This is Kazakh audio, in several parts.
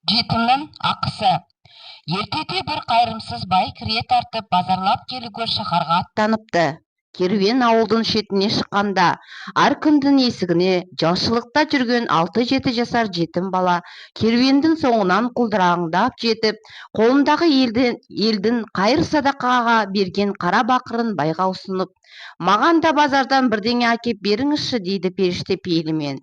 Жетімнің ақысы. Ертеде бір қайырымсыз бай кіре тартып базарлап келуге шаһарға аттаныпты. Керуен ауылдың шетіне шыққанда, ар күндің есігіне жалшылықта жүрген 6-7 жасар жетім бала керуендің соңынан құлдыраңдап жетіп, қолындағы елдің қайыр садақаға берген қара бақырын байға ұсынып, маған да базардан бірдеңе әкеп беріңізші дейді періште пейілімен.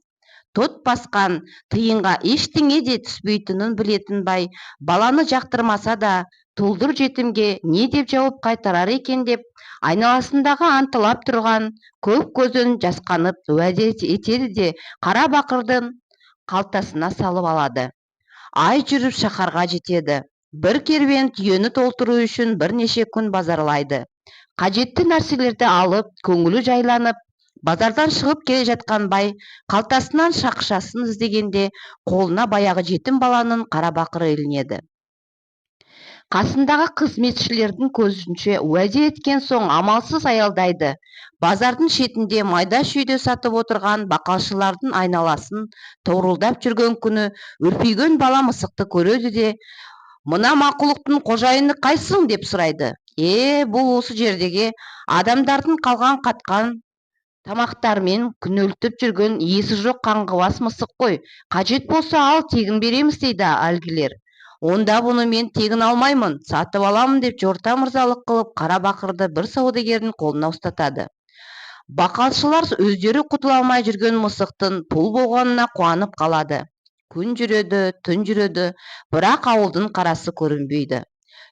Тот басқан тиынға ештеңе де түспейтінін білетін бай, баланы жақтырмаса да, тұлдыр жетімге не деп жауап қайтарар екен деп, айналасындағы анталап тұрған көп көзін жасқанып уәде етеді де, қара бақырдың қалтасына салып алады. Ай жүріп шаһарға жетеді. Бір керуен түйені толтыру үшін бірнеше күн базарлайды. Қажетті нәрселерді алып, көңілі жайланып, базардан шығып келе жатқан бай қалтасынан шақшасын іздегенде қолына баяғы жетім баланың қара бақыры ілінеді. Қасындағы қызметшілердің көзінше уәде еткен соң амалсыз аялдайды. Базардың шетінде майда шүйде сатып отырған бақалшылардың айналасын торуылдап жүрген күні үрпиген бала мысықты көреді де, мына мақұлықтың қожайыны қайсың деп сұрайды. Бұл осы жердегі адамдардың қалған қатқан тамақтармен күнелтіп жүрген есі жоқ қаңғыбас мысық қой. Қажет болса ал, тегін береміз дейді әлгілер. Онда бұны мен тегін алмаймын, сатып аламын деп жорта мырзалық қылып қара бақырды бір саудагердің қолына ұстатады. Бақалшылар өздері құтыла алмай жүрген мысықтың пұл болғанына қуанып қалады. Күн жүреді, түн жүреді, бірақ ауылдың қарасы көрінбейді.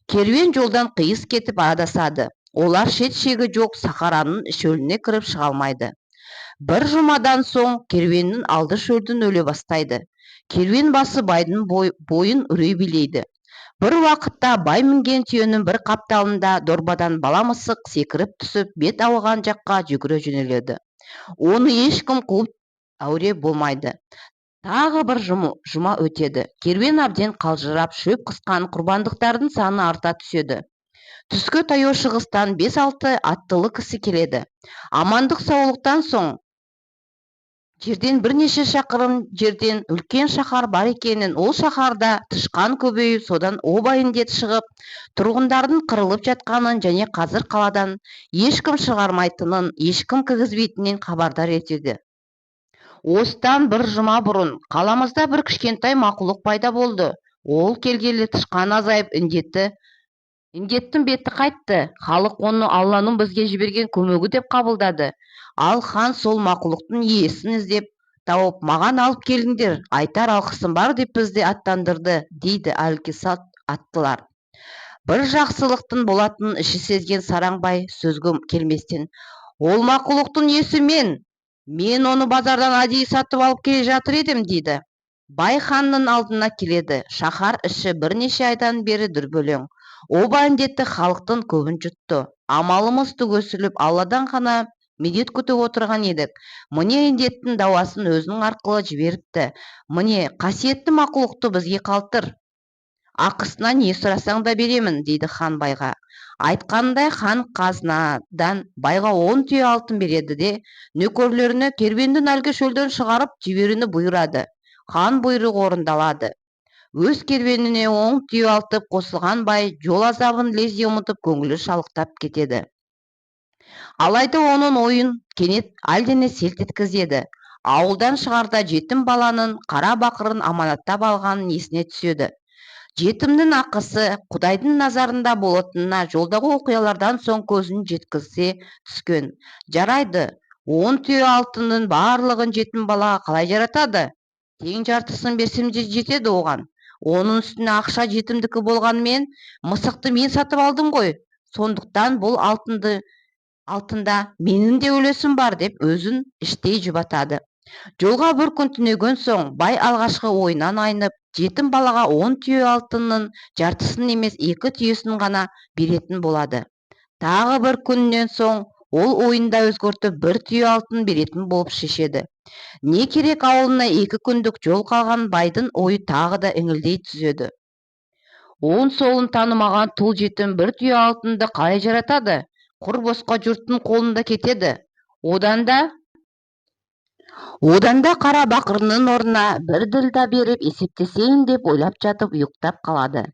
Керуен жолдан қиыс кетіп адасады. Олар шет-шегі жоқ сахараның шөліне кіріп шыға алмайды. Бір жұмадан соң керуеннің алды шөлдің өле бастайды. Керуен басы байдың бойын үрей билейді. Бір уақытта бай мінген түйенің бір қапталында дорбадан бала мысық секіріп түсіп, бет ауған жаққа жүгіре жөнеледі. Оны ешкім қуып әуре болмайды. Тағы бір жұма өтеді. Керуен абден қалжырап, шөп қысқан құрбандықтардың саны арта түседі. Түскі таяу шығыстан 5-6 аттылы кісі келеді. Амандық саулықтан соң жерден бірнеше шақырым жерден үлкен шаһар бар екенін, ол шаһарда тышқан көбейіп, содан оба індет шығып, тұрғындардың қырылып жатқанын және қазір қаладан ешкім шығармайтынын, ешкім кіргізбейтінен хабардар етеді. Осыдан бір жұма бұрын қаламызда бір кішкентай мақұлық пайда болды. Ол келгелі тышқан азайып, індеттің беті қайтты. Халық оны Алланың бізге жіберген көмегі деп қабылдады. Ал хан сол мақұлықтың иесін іздеп тауып, маған алып келіңдер, айтар алқысым бар деп бізді аттандырды, дейді әлгі аттылар. Бір жақсылықтың болатынын іші сезген Сараңбай сөзге келместен, ол мақұлықтың иесі мен оны базардан әдейі сатып алып келе жатыр едім, дейді. Бай ханның алдына келеді. Шаһар іші бірнеше айдан бері дүрбелең. Оба індеті халықтың көбін жұтты. Амалымыз түгесіліп, Алладан ғана медет күтіп отырған едік. Міне індеттің дауасын өзінің арқылы жіберіпті. Міне қасиетті мақұлықты бізге қалтыр. Ақысына не сұрасаң да беремін, дейді хан байға. Айтқандай хан қазынадан байға 10 түйе алтын береді де, нөкерлеріне керуенді әлгі шөлден шығарып жіберуді бұйырады. Хан бұйрығы орындалады. Өз керуеніне 10 түйе алтын қосылған бай жол азабын лезде ұмытып, көңілі шалықтап кетеді. Алайда оның ойын кенет әлдене селт еткізеді. Ауылдан шығарда жетім баланың қара бақырын аманаттап алғанын есіне түседі. Жетімнің ақысы Құдайдың назарында болатынына жолдағы оқиғалардан соң көзін жеткізе түскен. Жарайды, 10 түйе алтынның барлығын жетім балаға қалай жаратады? Тең жартысын берсем де жетеді оған. Оның үстіне ақша жетімдікі болғанмен, мысықты мен сатып алдым ғой. Сондықтан бұл алтында менің де үлесім бар деп өзін іштей жұбатады. Жолға бір күн түнеген соң, бай алғашқы ойынан айнып, жетім балаға 10 түйе алтынның жартысын емес 2 түйесін ғана беретін болады. Тағы бір күннен соң ол ойында өзгертіп 1 түйе алтын беретін болып шешеді. Не керек, ауылына 2 күндік жол қалған байдың ойы тағы да еңілдей түседі. Оң солын танымаған тұл жетім 1 түйе алтынды қалай жаратады? Құр босқа жұрттың қолында кетеді. Одан да Одан да қара бақырының орнына бір ділда беріп есептесейін деп ойлап жатып ұйықтап қалады.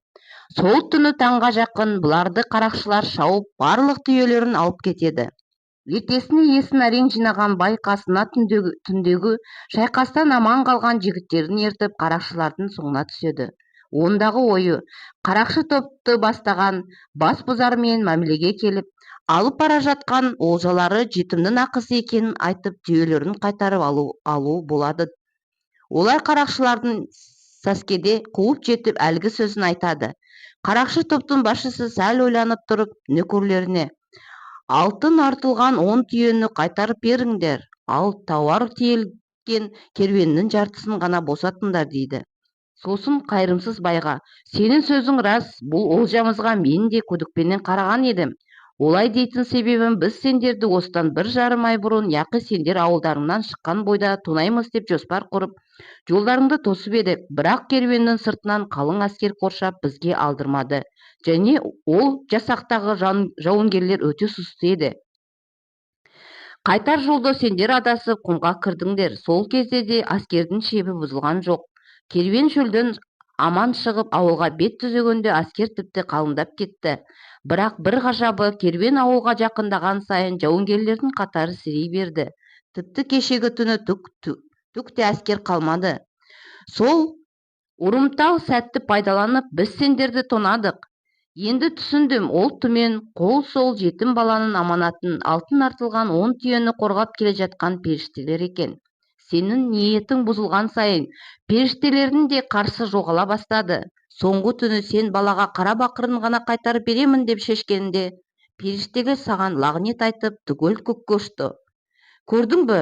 Сол түні таңға жақын бұларды қарақшылар шауып барлық түйелерін алып кетеді. Ертесіне есін әрең жинаған бай қасына түндегі шайқастан аман қалған жігіттерін ертіп қарақшылардың соңына түседі. Ондағы ойы қарақшы топты бастаған бас бұзармен мәмілеге келіп, алып бара жатқан олжалары жетімнің ақысы екенін айтып, түйелерін қайтарып алу болады. Олар қарақшылардың сәскеде қуып жетіп әлгі сөзін айтады. Қарақшы топтың басшысы сәл ойланып тұрып нөкерлеріне: алтын артылған 10 түйені қайтарып беріңдер, ал тауар тиелген керуеннің жартысын ғана босатыңдар дейді. Сосын қайырымсыз байға: сенің сөзің рас, бұл олжамызға мен де күдікпенен қараған едім. Олай дейтін себебім, біз сендерді осыдан 1,5 ай бұрын, яқи сендер ауылдарыңнан шыққан бойда тонаймыз деп жоспар құрып, жолдарыңды тосып едік, бірақ керуеннің сыртынан қалың әскер қоршап бізге алдырмады. Және ол жасақтағы жауынгерлер өте сұсты еді. Қайтар жолда сендер адасып құмға кірдіңдер. Сол кезде де әскердің шебі бұзылған жоқ. Керуен шөлден аман шығып ауылға бет түзегенде әскер тіпті қалыңдап кетті. Бірақ бір ғажабы, керуен ауылға жақындаған сайын жауынгерлердің қатары сирей берді. Тіпті кешегі түні түк те әскер қалмады. Сол ұрымтал сәтті пайдаланып, біз сендерді тонадық. Енді түсіндім, ол түмен қол сол жетім баланың аманатын, алтын артылған 10 түйені қорғап келе жатқан періштелер екен. Сенің ниетің бұзылған сайын, періштелердің де қарсы жоғала бастады. Соңғы түні сен балаға қара бақырын ғана қайтарып беремін деп шешкенде, періштелер саған лағнет айтып, түгел көкке ұшты. Көрдің бі,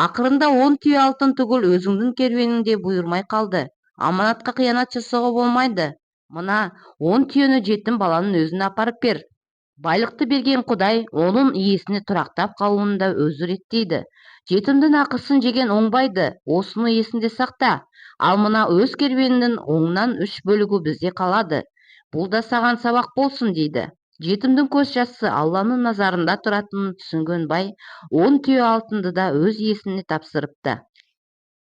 ақырында 10 түйе алтын түгел өзіңнің керуеніңде бұйырмай қалды. Аманатқа қиянат жасауға болмайды. Мына 10 түйені жетім баланың өзіне апарып бер. Байлықты берген Құдай оның иесіне тұрақтап қалуын да өзі реттейді. Жетімдің ақысын жеген оңбайды, осыны есінде сақта. Ал мына өз керуенінің оңынан 3 бөлігі бізде қалады. Бұл да саған сабақ болсын дейді. Жетімдің көз жасы Алланың назарында тұратынын түсінген бай 10 түйе алтынды да өз иесіне тапсырыпты.